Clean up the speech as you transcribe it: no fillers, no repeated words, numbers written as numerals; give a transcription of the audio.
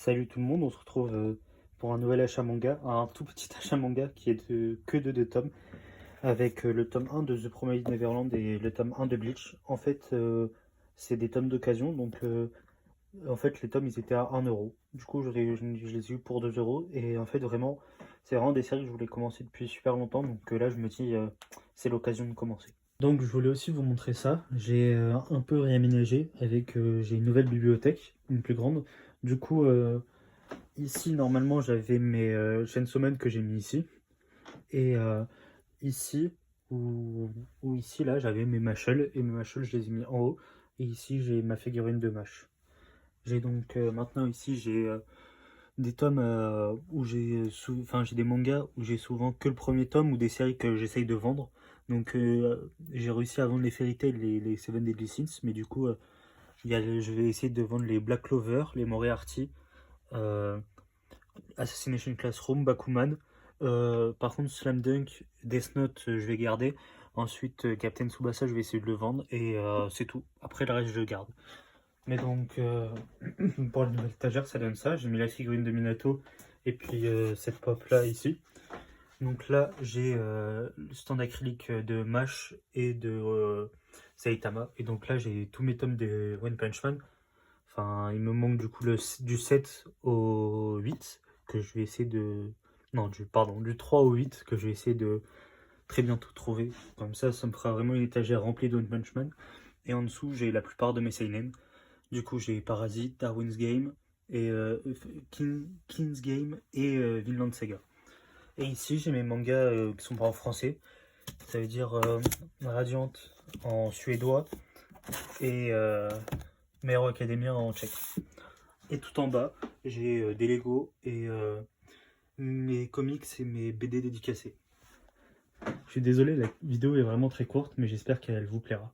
Salut tout le monde, on se retrouve pour un nouvel achat manga, un tout petit achat manga qui est que de deux tomes, avec le tome 1 de The Promised Neverland et le tome 1 de Bleach. En fait, c'est des tomes d'occasion, donc en fait les tomes ils étaient à 1 euro. Du coup, je les ai eu pour 2 euros, et en fait vraiment, c'est vraiment des séries que je voulais commencer depuis super longtemps, donc là je me dis, c'est l'occasion de commencer. Donc je voulais aussi vous montrer ça, j'ai un peu réaménagé avec, j'ai une nouvelle bibliothèque, une plus grande. Du coup, ici, normalement, j'avais mes Chainsaw Man que j'ai mis ici. Et ici, ou ici, là, j'avais mes Mashle. Et mes Mashle, je les ai mis en haut. Et ici, j'ai ma figurine de Mash. J'ai donc maintenant ici, j'ai des tomes où enfin, j'ai des mangas où j'ai souvent que le premier tome ou des séries que j'essaye de vendre. Donc j'ai réussi à vendre les Fairy Tail, les Seven Deadly Sins. Mais du coup, je vais essayer de vendre les Black Clover, les Moriarty. euh, Assassination Classroom, Bakuman. Par contre, Slam Dunk, Death Note, je vais garder. Ensuite, Captain Tsubasa, je vais essayer de le vendre. Et c'est tout. Après, le reste, je le garde. Mais donc, pour la nouvelle étagère, ça donne ça. J'ai mis la figurine de Minato et puis cette pop-là ici. Donc là, j'ai le stand acrylique de Mash et de Saitama. Et donc là, j'ai tous mes tomes de One Punch Man. Enfin, il me manque du coup du 7 au 8 que je vais essayer de... Non, du 3 au 8 que je vais essayer de très bientôt trouver. Comme ça me fera vraiment une étagère remplie de One Punch Man. Et en dessous, j'ai la plupart de mes seinen. Du coup, j'ai Parasite, Darwin's Game, et King's Game et Vinland Saga. Et ici, j'ai mes mangas qui sont pas en français. Ça veut dire Radiant en suédois et My Hero Academia en tchèque. Et tout en bas, j'ai des Lego et mes comics et mes BD dédicacés. Je suis désolé, la vidéo est vraiment très courte, mais j'espère qu'elle vous plaira.